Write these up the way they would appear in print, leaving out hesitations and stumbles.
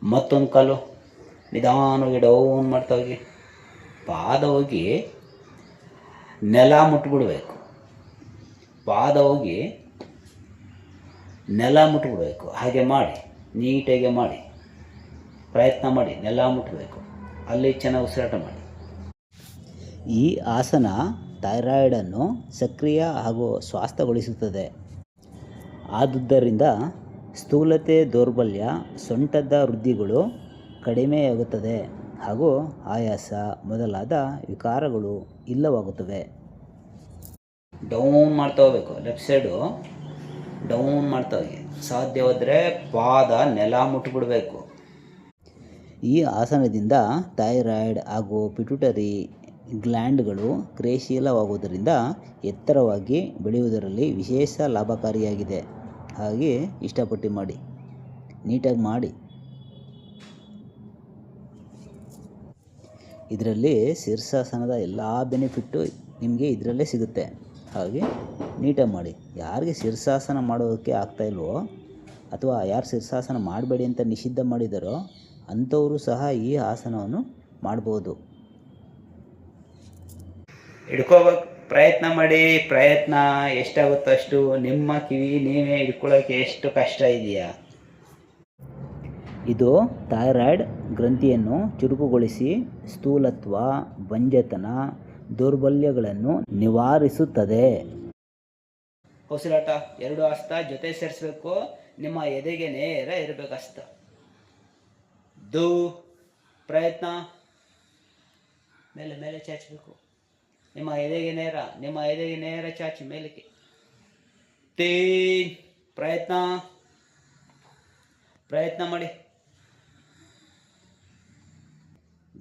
ಮತ್ತೊಂದು ಕಾಲು ನಿಧಾನವಾಗಿ ಡೌನ್ ಮಾಡ್ತಾ ಹೋಗಿ. ಪಾದ ಹೋಗಿ ನೆಲ ಮುಟ್ಬಿಡ್ಬೇಕು. ಪಾದ ಹೋಗಿ ನೆಲ ಮುಟ್ಬಿಡ್ಬೇಕು. ಹಾಗೆ ಮಾಡಿ, ನೀಟಾಗಿ ಮಾಡಿ, ಪ್ರಯತ್ನ ಮಾಡಿ. ನೆಲ ಮುಟ್ಟಬೇಕು, ಅಲ್ಲಿ ಚೆನ್ನಾಗಿ ಉಸಿರಾಟ ಮಾಡಿ. ಈ ಆಸನ ಥೈರಾಯ್ಡನ್ನು ಸಕ್ರಿಯ ಹಾಗೂ ಸ್ವಾಸ್ಥ್ಯಗೊಳಿಸುತ್ತದೆ. ಆದುದರಿಂದ ಸ್ಥೂಲತೆ, ದೌರ್ಬಲ್ಯ, ಸೊಂಟದ ವೃದ್ಧಿಗಳು ಕಡಿಮೆಯಾಗುತ್ತದೆ ಹಾಗೂ ಆಯಾಸ ಮೊದಲಾದ ವಿಕಾರಗಳು ಇಲ್ಲವಾಗುತ್ತವೆ. ಡೌನ್ ಮಾಡ್ತಾ ಹೋಗ್ಬೇಕು. ಲೆಫ್ಟ್ ಸೈಡು ಡೌನ್ ಮಾಡ್ತಾ ಹೋಗಿ. ಸಾಧ್ಯವಾದರೆ ಪಾದ ನೆಲ ಮುಟ್ಬಿಡಬೇಕು. ಈ ಆಸನದಿಂದ ಥೈರಾಯ್ಡ್ ಹಾಗೂ ಪಿಟ್ಯೂಟರಿ ಗ್ಲ್ಯಾಂಡ್ಗಳು ಕ್ರಿಯಾಶೀಲವಾಗುವುದರಿಂದ ಎತ್ತರವಾಗಿ ಬೆಳೆಯುವುದರಲ್ಲಿ ವಿಶೇಷ ಲಾಭಕಾರಿಯಾಗಿದೆ. ಹಾಗೆ ಇಷ್ಟಪಟ್ಟು ಮಾಡಿ, ನೀಟಾಗಿ ಮಾಡಿ. ಇದರಲ್ಲಿ ಶೀರ್ಷಾಸನದ ಎಲ್ಲ ಬೆನಿಫಿಟ್ಟು ನಿಮಗೆ ಇದರಲ್ಲೇ ಸಿಗುತ್ತೆ. ಹಾಗೆ ನೀಟಾಗಿ ಮಾಡಿ. ಯಾರಿಗೆ ಶೀರ್ಷಾಸನ ಮಾಡೋದಕ್ಕೆ ಆಗ್ತಾಯಿಲ್ವೋ ಅಥವಾ ಯಾರು ಶೀರ್ಷಾಸನ ಮಾಡಬೇಡಿ ಅಂತ ನಿಷಿದ್ಧ ಮಾಡಿದಾರೋ ಅಂಥವರು ಸಹ ಈ ಆಸನವನ್ನು ಮಾಡ್ಬೋದು. ಹಿಡ್ಕೋಬೇಕು, ಪ್ರಯತ್ನ ಮಾಡಿ. ಪ್ರಯತ್ನ ಎಷ್ಟಾಗುತ್ತೋ ಅಷ್ಟು. ನಿಮ್ಮ ಕಿವಿ ನೀವೇ ಹಿಡ್ಕೊಳ್ಳೋಕ್ಕೆ ಎಷ್ಟು ಕಷ್ಟ ಇದೆಯಾ. ಇದು ಥೈರಾಯ್ಡ್ ಗ್ರಂಥಿಯನ್ನು ಚುರುಕುಗೊಳಿಸಿ ಸ್ಥೂಲತ್ವ, ಬಂಜತನ, ದೌರ್ಬಲ್ಯಗಳನ್ನು ನಿವಾರಿಸುತ್ತದೆ. ಉಸಿರಾಟ 2 ಹಸ್ತ ಜೊತೆ ಸೇರಿಸಬೇಕು. ನಿಮ್ಮ ಎದೆಗೆ ನೇರ ಇರಬೇಕು ಹಸ್ತ. ಪ್ರಯತ್ನ ಮೇಲೆ ಮೇಲೆ ಚಾಚಬೇಕು. ನಿಮ್ಮ ಎದೆಗೆ ನೇರ ಚಾಚಿ ಮೇಲಕ್ಕೆ. ಪ್ರಯತ್ನ ಮಾಡಿ.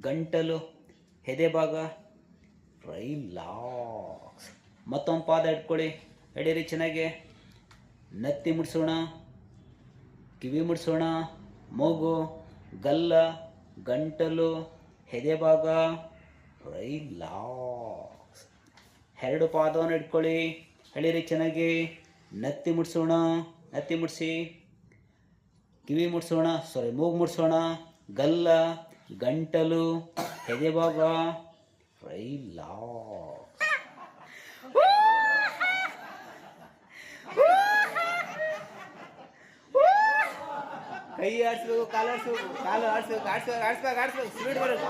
ಗಂಟಲು, ಎದೆ ಭಾಗ ರಿಲ್ಯಾಕ್ಸ್. ಮತ್ತೊಂದು ಪಾದ ಇಟ್ಕೊಳ್ಳಿ. ಎಡೀರಿ ಚೆನ್ನಾಗಿ. ನತ್ತಿ ಮುಡ್ಸೋಣ, ಕಿವಿ ಮುಡ್ಸೋಣ, ಮೂಗು, ಗಲ್ಲ, ಗಂಟಲು, ಎದೆ ಭಾಗ ರಿಲ್ಯಾಕ್ಸ್. 2 ಪಾದವನ್ನು ಇಟ್ಕೊಳ್ಳಿ. ಎಳೀರಿ ಚೆನ್ನಾಗಿ. ನತ್ತಿ ಮುಡ್ಸೋಣ, ನತ್ತಿ ಮುಡಿಸಿ. ಕಿವಿ ಮುಡ್ಸೋಣ, ಮೂಗು ಮುಡ್ಸೋಣ, ಗಲ್ಲ, ಗಂಟಲು, ಎದೆ ಭಾಗ ರಿಲ್ಯಾಕ್ಸ್. ಕೈ ಆಡಿಸ್ಬೇಕು, ಕಾಲು ಆಡಿಸ್ಬೇಕು, ಸ್ಪೀಡ್ ಬರಬೇಕು.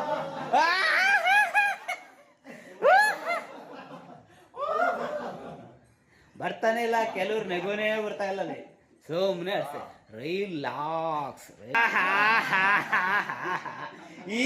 ಬರ್ತಾನೆ ಇಲ್ಲ, ಕೆಲವ್ರು ನೆಗೋನೇ ಬರ್ತಾ ಇಲ್ಲ. ಸುಮ್ಮನೆ ಅಷ್ಟೇ. ರಿಲ್ಯಾಕ್ಸ್. ಈ